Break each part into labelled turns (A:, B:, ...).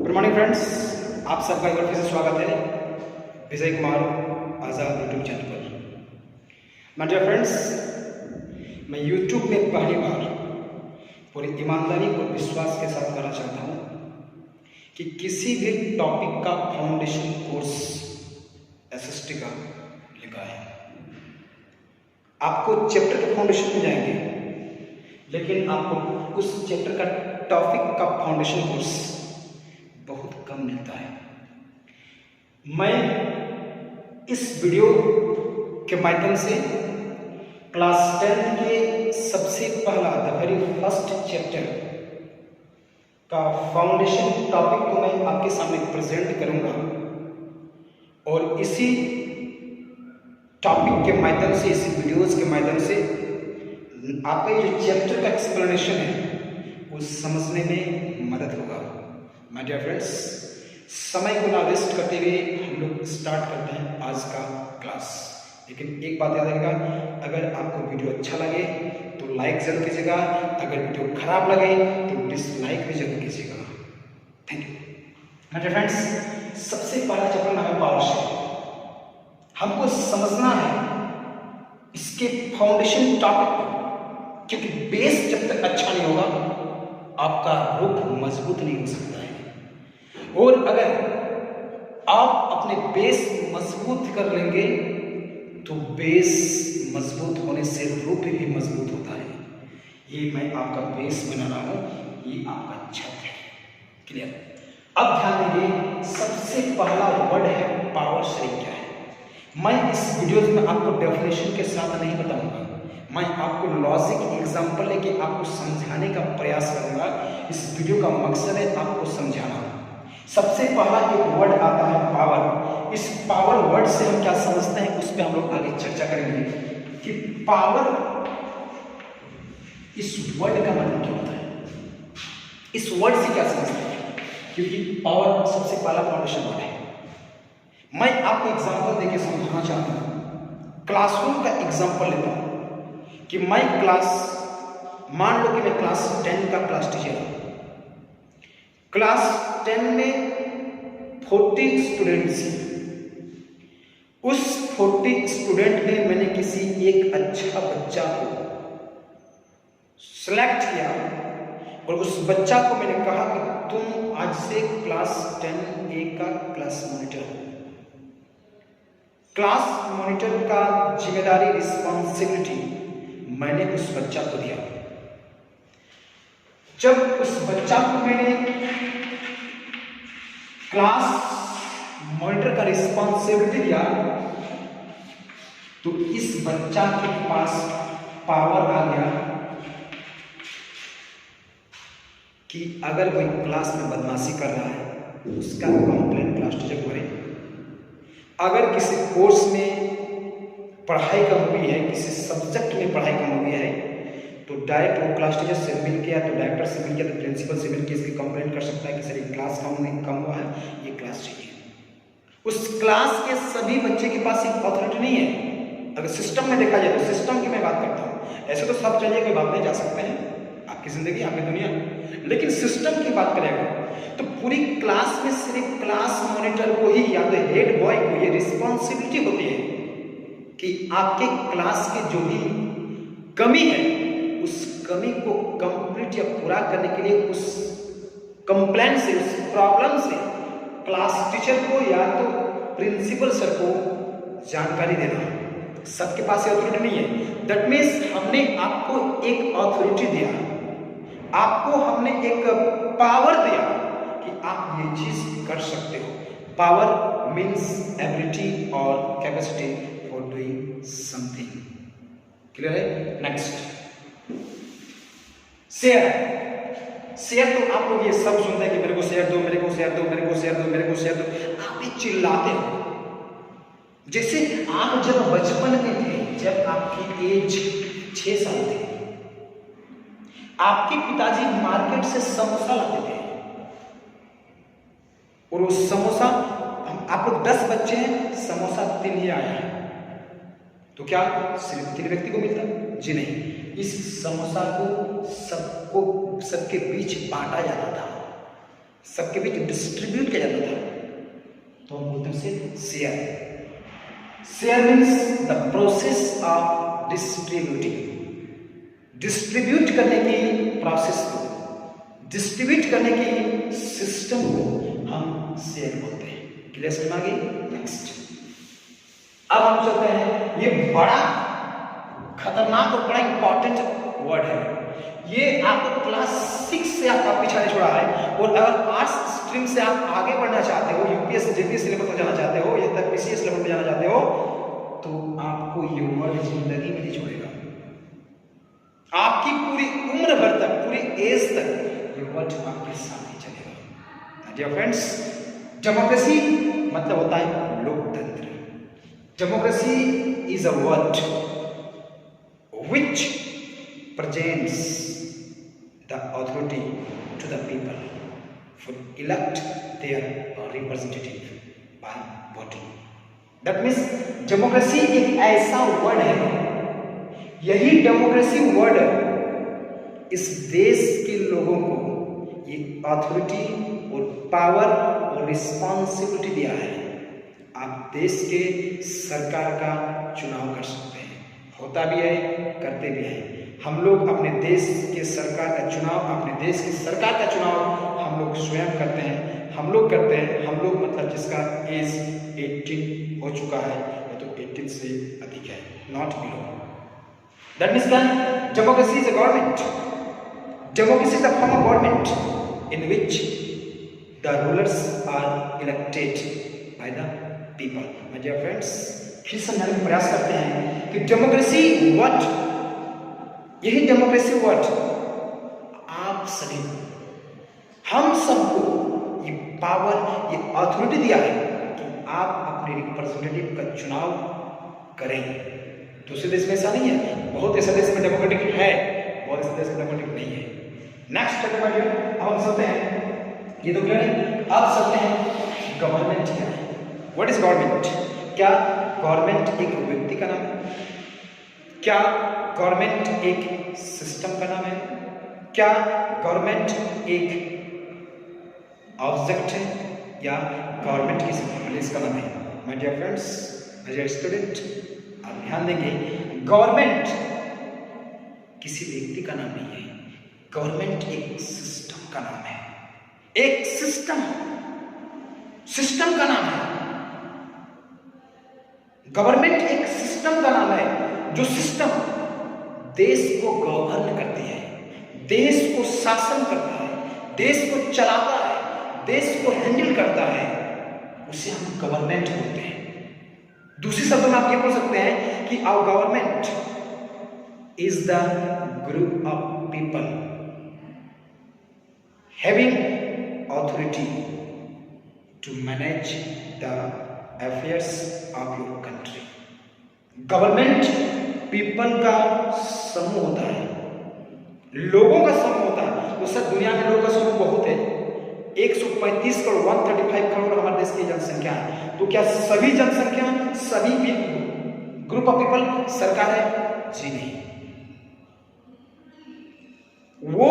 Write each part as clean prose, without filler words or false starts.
A: Good morning friends, आप सबका एक बार फिर से स्वागत है विजय कुमार आज़ाद यूट्यूब चैनल पर। माय डियर फ्रेंड्स, मैं यूट्यूब में पहली बार पूरी ईमानदारी और विश्वास के साथ कहना चाहता हूँ कि किसी भी टॉपिक का फाउंडेशन कोर्स एसएसटी का लिखा है। आपको चैप्टर के फाउंडेशन में जाएंगे, लेकिन आपको उस चैप्टर का टॉपिक का फाउंडेशन कोर्स बहुत कम मिलता है। मैं इस वीडियो के माध्यम से क्लास 10 के सबसे पहला द वेरी फर्स्ट चैप्टर का फाउंडेशन टॉपिक को मैं आपके सामने प्रेजेंट करूंगा और इसी टॉपिक के माध्यम से, इसी वीडियोस के माध्यम से आपका ये चैप्टर का एक्सप्लेनेशन है वो समझने में मदद होगा। माय डियर फ्रेंड्स, समय को ना वेस्ट करते हुए हम लोग स्टार्ट करते हैं आज का क्लास। लेकिन एक बात याद रखिएगा, अगर आपको वीडियो अच्छा लगे तो लाइक जरूर कीजिएगा, अगर वीडियो खराब लगे तो डिसलाइक भी जरूर कीजिएगा। Thank you. My dear friends, सबसे पहला चैप्टर नाम है पावर शेल। हमको समझना है इसके फाउंडेशन टॉपिक को, क्योंकि बेस जब तक अच्छा नहीं होगा आपका रुख मजबूत नहीं हो सकता है। और अगर आप अपने बेस मजबूत कर लेंगे तो बेस मजबूत होने से रुख भी मजबूत होता है। ये मैं आपका बेस बना रहा हूं, ये आपका छत है। क्लियर? अब ध्यान दीजिए, सबसे पहला वर्ड है पावर शेल। क्या है? मैं इस वीडियो में आपको डेफिनेशन के साथ नहीं बताऊंगा, मैं आपको लॉजिक एग्जांपल लेके आपको समझाने का प्रयास करूंगा। इस वीडियो का मकसद है आपको समझाना। सबसे पहला एक वर्ड आता है पावर। इस पावर वर्ड से हम क्या समझते हैं उस पर हम लोग आगे चर्चा करेंगे कि पावर, इस वर्ड का मतलब क्या होता है, इस वर्ड से क्या समझते हैं, क्योंकि पावर सबसे पहला फाउंडेशन वर्ड है। मैं आपको एग्जांपल देके समझाना चाहता हूं। क्लासरूम का एग्जांपल लेता हूं कि मैं मान लो कि मैं क्लास 10 का क्लास टीचर हूं। क्लास 10 में 40 स्टूडेंट्स हैं। उस 40 स्टूडेंट में मैंने किसी एक अच्छा बच्चा को सिलेक्ट किया और उस बच्चा को मैंने कहा कि तुम आज से क्लास 10A का क्लास मॉनिटर हो। क्लास मॉनिटर का जिम्मेदारी, रिस्पॉन्सिबिलिटी मैंने उस बच्चा को दिया। जब उस बच्चा को मैंने क्लास मॉनिटर का रिस्पॉन्सिबिलिटी दिया तो इस बच्चा के पास पावर आ गया कि अगर कोई क्लास में बदमाशी कर रहा है उसका कंप्लेंट क्लास टीचर को करे। अगर किसी कोर्स में पढ़ाई कम हुई है, किसी सब्जेक्ट में पढ़ाई कम हुई है तो डायरेक्ट वो क्लास टीचर से मिल के या तो डायरेक्टर से मिल के तो प्रिंसिपल से मिल के इसकी कंप्लेंट कर सकता है कि सर ये क्लास कम हुआ है, ये क्लास चाहिए। उस क्लास के सभी बच्चे के पास एक अथॉरिटी नहीं है। अगर सिस्टम में देखा जाए तो सिस्टम की मैं बात करता हूँ, ऐसे तो सब चाहिए, कोई बात नहीं, जा सकते हैं, आपकी जिंदगी आपकी दुनिया, लेकिन सिस्टम की बात करेगा तो पूरी क्लास में सिर्फ क्लास मॉनिटर को ही या तो हेड बॉय को ये रिस्पॉन्सिबिलिटी होती है कि आपके क्लास की जो भी कमी है उस कमी को कंप्लीट या पूरा करने के लिए उस कंप्लेंट से, उस प्रॉब्लम से क्लास टीचर को या तो प्रिंसिपल सर को जानकारी देना। सबके पास ये अथॉरिटी नहीं है। दैट मीन्स हमने आपको एक अथॉरिटी दिया, आपको हमने एक पावर दिया कि आप ये चीज कर सकते हो। पावर मीन्स एबिलिटी और capacity for doing something. Clear है? नेक्स्ट, शेयर तो आप लोग ये सब सुनते हैं कि मेरे को शेयर दो, मेरे को शेयर दो, मेरे को शेयर दो, मेरे को शेयर दो, आप ये चिल्लाते हो। जैसे आप जब बचपन में थे, जब आपकी एज 6 साल थी, आपके पिताजी मार्केट से समोसा लाते थे और वो समोसा, आप लोग 10 बच्चे हैं, समोसा 3 ही आया है तो क्या सिर्फ 3 व्यक्ति को मिलता? जी नहीं, इस समोसा को सबके बीच बांटा जाता था। सबके बीच डिस्ट्रीब्यूट किया जाता था, तो हम बोलते हैं उसे share. Share means the process of distributing, distribute करने की प्रोसेस को, डिस्ट्रीब्यूट करने की सिस्टम को हम शेयर बोलते हैं। क्लियर समझ आ गई? नेक्स्ट अब हम चलते हैं, ये बड़ा खतरनाक और बड़ा इंपॉर्टेंट वर्ड है। ये आपको क्लास 6 से आपका पीछा छोड़ा है, और अगर आर्ट्स स्ट्रीम से आप आगे बढ़ना चाहते हो, यूपीएस जेपीएस लेवल पर जाना चाहते हो, या तक पीसीएस लेवल पर जाना चाहते हो, तो आपको ये वर्ड जिंदगी में नहीं छोड़ेगा। आपकी पूरी उम्र भर तक, पूरी एज तक ये वर्ड आपके साथ ही चलेगा। डियर फ्रेंड्स, डेमोक्रेसी मतलब होता है लोकतंत्र। Democracy is a word which presents the authority to the people for elect their representative by voting. That means democracy एक ऐसा वर्ड है, यही डेमोक्रेसी वर्ड इस देश के लोगों को ये अथॉरिटी और पावर और रिस्पॉन्सिबिलिटी दिया है। आप देश के सरकार का चुनाव कर सकते हैं, होता भी है, करते भी हैं। हम लोग अपने देश के सरकार का चुनाव, अपने देश की सरकार का चुनाव हम लोग स्वयं करते हैं, हम लोग करते हैं। हम लोग मतलब जिसका एज 18 हो चुका है या तो 18 से अधिक है, not below. That means that democracy is a government, democracy is a form of government in which the rulers are elected by the people. My dear friends, फिर समझाने का प्रयास करते हैं कि डेमोक्रेसी व्हाट, यही डेमोक्रेसी वर्ड आप सभी को, हम सबको ये पावर, ये अथॉरिटी दिया है कि आप अपने रिप्रेजेंटेटिव का चुनाव करें। दूसरे देश में ऐसा नहीं है, बहुत ऐसे देश में डेमोक्रेटिक है, बहुत ऐसे देश में डेमोक्रेटिक नहीं है। नेक्स्ट अब हम चलते हैं, ये तो क्लियर है। अब चलते हैं गवर्नमेंट क्या है। What is government? क्या गवर्नमेंट एक व्यक्ति का नाम है? क्या गवर्नमेंट एक सिस्टम का नाम है? क्या गवर्नमेंट एक ऑब्जेक्ट है, या गवर्नमेंट किसी प्लेस का नाम है? My dear friends, my dear student, आप ध्यान देंगे, गवर्नमेंट किसी व्यक्ति का नाम नहीं है, गवर्नमेंट एक सिस्टम का नाम है। एक सिस्टम, सिस्टम का नाम है। गवर्नमेंट एक सिस्टम का नाम है, जो सिस्टम देश को गवर्न करती है, देश को शासन करता है, देश को चलाता है, देश को हैंडल करता है, उसे हम गवर्नमेंट बोलते हैं। दूसरे शब्दों में आप ये बोल सकते हैं कि our government is the group of people having authority to manage the affairs of your country. Government people का समूह होता है, लोगों का समूह होता है। तो सर दुनिया में लोगों का समूह बहुत है, 135 करोड़ 135 करोड़ हमारे देश की जनसंख्या है। तो क्या सभी जनसंख्या, सभी ग्रुप ऑफ पीपल सरकार है? जी नहीं। वो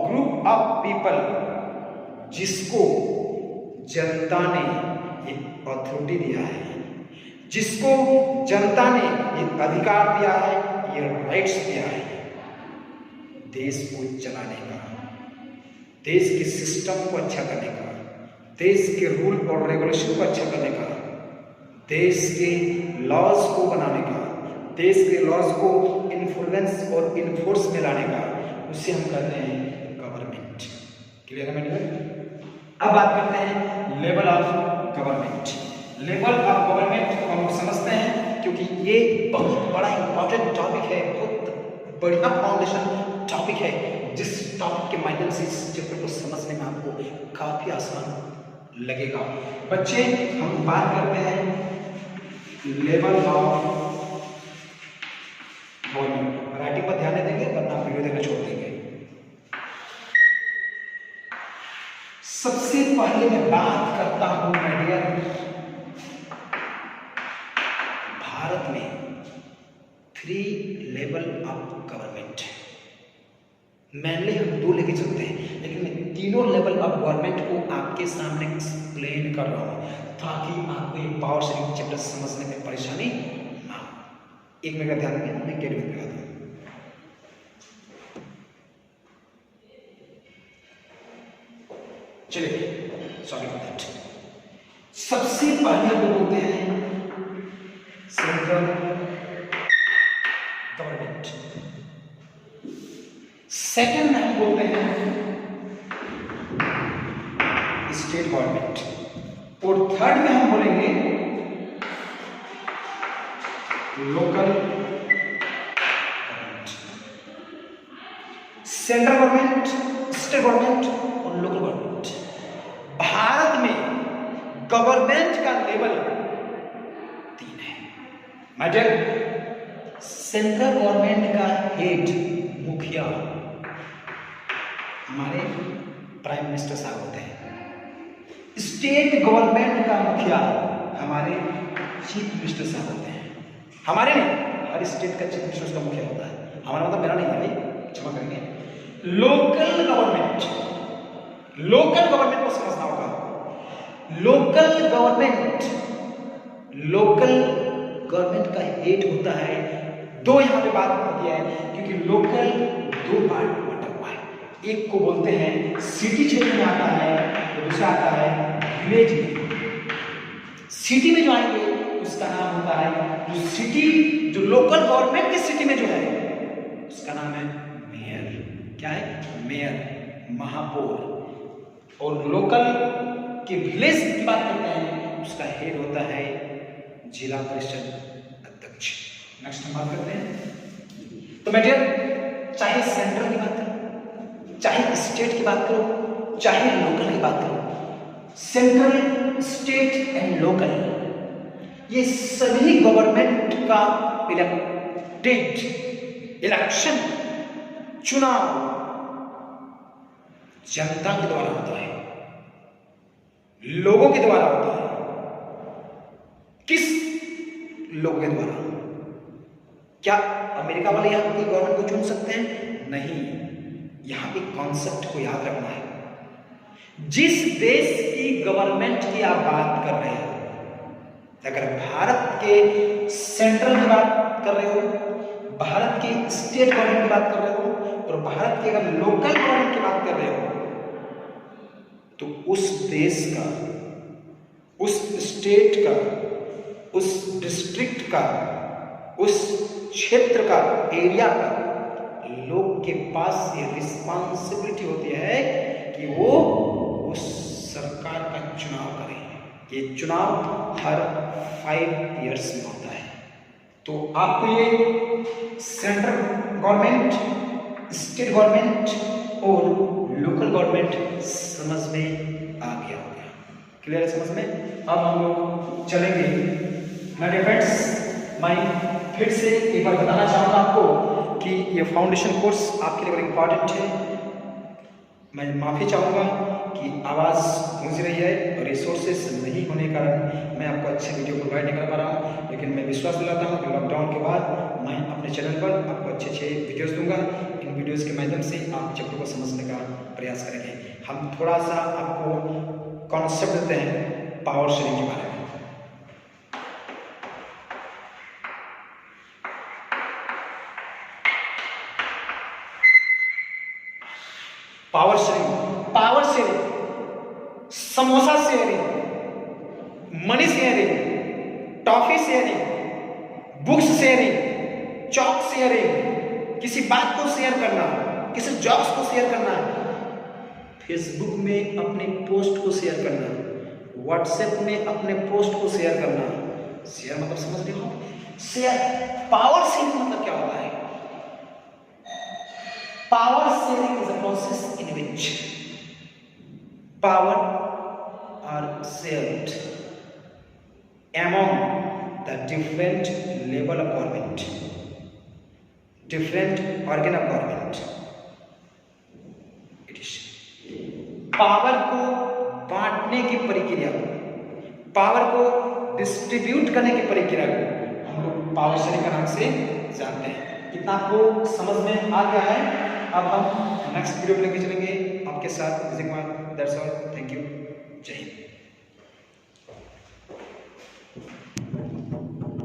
A: ग्रुप ऑफ पीपल जिसको जनता ने एक अथॉरिटी दिया है, जिसको जनता ने ये अधिकार दिया है, ये राइट्स दिया है देश को चलाने का, देश के सिस्टम को अच्छा करने का, देश के रूल और रेगुलेशन को अच्छा करने का, देश के लॉज को बनाने का, देश के लॉज को इन्फ्लुएंस और इन्फोर्स में लाने का, उसे हम कहते हैं गवर्नमेंट। क्लियर है मेरे? अब बात करते हैं level of government. Level of government को हम समझते हैं, क्योंकि ये बहुत बड़ा इंपॉर्टेंट टॉपिक है, बहुत बढ़िया फाउंडेशन टॉपिक है, जिस टॉपिक के माध्यम से इस चैप्टर को समझने में आपको काफी आसान लगेगा। बच्चे, हम बात करते हैं लेवल ऑफ गवर्नमेंट। राइटिंग पर ध्यान देंगे, वरना वीडियो देखना छोड़ देंगे। सबसे पहले मैं बात करता हूं माय डियर, भारत में 3 लेवल ऑफ गवर्नमेंट। मेनली हम 2 लेके चलते हैं, लेकिन मैं तीनों लेवल ऑफ गवर्नमेंट को आपके सामने एक्सप्लेन कर रहा हूँ ताकि आपको ये पावर शेयरिंग चैप्टर समझने में परेशानी ना हो। 1 मिनट का ध्यान रखें, मैं गेट बंद करता हूँ। चलिए, सॉरी फॉर दैट। सबसे पहले हम बोलते हैं सेंट्रल गवर्नमेंट, सेकंड में हम बोलते हैं स्टेट गवर्नमेंट, और थर्ड में हम बोलेंगे local government. Central government, state government और लोकल गवर्नमेंट। भारत में गवर्नमेंट का लेवल 3 है। माय डियर, सेंट्रल गवर्नमेंट का हेड, मुखिया हमारे प्राइम मिनिस्टर साहब होते हैं। स्टेट गवर्नमेंट का मुखिया हमारे चीफ मिनिस्टर साहब होते हैं। हमारे नहीं, हर स्टेट का चीफ मिनिस्टर का मुखिया होता है। हमारा मतलब मेरा नहीं है भाई, क्षमा करेंगे। लोकल गवर्नमेंट, लोकल गवर्नमेंट को समझना होगा। लोकल गवर्नमेंट, लोकल गवर्नमेंट का हेड होता है, 2 यहां पे बात कर दिया है क्योंकि लोकल 2 पार्ट में बटा हुआ है। एक को बोलते हैं सिटी क्षेत्र में आता है, तो दूसरा आता है विलेज में। सिटी में जो आएंगे उसका नाम होता है, जो सिटी, जो लोकल गवर्नमेंट की सिटी में जो है उसका नाम है मेयर। क्या है? मेयर, महापौर। और लोकल के विलेज की बात करते हैं, उसका हेड होता है जिला परिषद अध्यक्ष। नेक्स्ट हम बात करते हैं। तो बेटे, चाहे सेंट्रल की बात करो, चाहे स्टेट की बात करो, चाहे लोकल की बात करो, सेंट्रल, स्टेट एंड लोकल, ये सभी गवर्नमेंट का इलेक्टेड, इलेक्शन, चुनाव जनता के द्वारा होता है, लोगों के द्वारा होता है। किस लोगों के द्वारा? क्या अमेरिका वाले यहां की गवर्नमेंट को चुन सकते हैं? नहीं। यहां एक कॉन्सेप्ट को याद रखना है। जिस देश की गवर्नमेंट की आप बात कर रहे हो, अगर भारत के सेंट्रल की बात कर रहे हो, भारत की स्टेट गवर्नमेंट की बात कर रहे हो, और भारत के अगर लोकल गवर्नमेंट की बात कर रहे हो, तो उस देश का, उस स्टेट का, उस डिस्ट्रिक्ट का, उस क्षेत्र का, एरिया का लोग के पास ये रिस्पांसिबिलिटी होती है कि वो उस सरकार का चुनाव करें। ये चुनाव हर 5 इयर्स में होता है। तो आपको ये सेंट्रल गवर्नमेंट, स्टेट गवर्नमेंट और लोकल गवर्नमेंट समझ में आ गया होगा। क्लियर है समझ में? अब हम लोग चलेंगे। मेरे फ्रेंड्स, मैं फिर से एक बार बताना चाहूँगा आपको कि ये फाउंडेशन कोर्स आपके लिए बड़ा इंपॉर्टेंट है। मैं माफ़ी चाहूँगा कि आवाज़ गूंज रही है और रिसोर्सेस नहीं होने के कारण मैं आपको अच्छे वीडियो प्रोवाइड नहीं कर पा रहा हूँ, लेकिन मैं विश्वास दिलाता हूँ कि लॉकडाउन के बाद मैं अपने चैनल पर आपको अच्छे वीडियोस दूंगा। इन वीडियोस के माध्यम से आप चैप्टर को समझने का प्रयास करेंगे। हम थोड़ा सा आपको कॉन्सेप्ट देते हैं पावर शेयरिंग के बारे में। Power sharing, samosa sharing, money sharing, toffee sharing, books sharing, chalk sharing, किसी बात को शेयर करना, किसी जॉब्स को शेयर करना, फेसबुक में अपने पोस्ट को शेयर करना, व्हाट्सएप में अपने पोस्ट को शेयर करना। शेयर मतलब समझ रहे हो? शेयर, पावर शेयरिंग मतलब क्या होता है? Power sharing is a process in which power are shared among the different level of government, different organ of government. It is power को बांटने की प्रक्रिया को, पावर को डिस्ट्रीब्यूट करने की प्रक्रिया को हम लोग पावर शेयरिंग के नाम से जानते हैं। इतना आपको समझ में आ गया है? अब हम नेक्स्ट वीडियो में लेके चलेंगे आपके साथ विजय कुमार। That's all.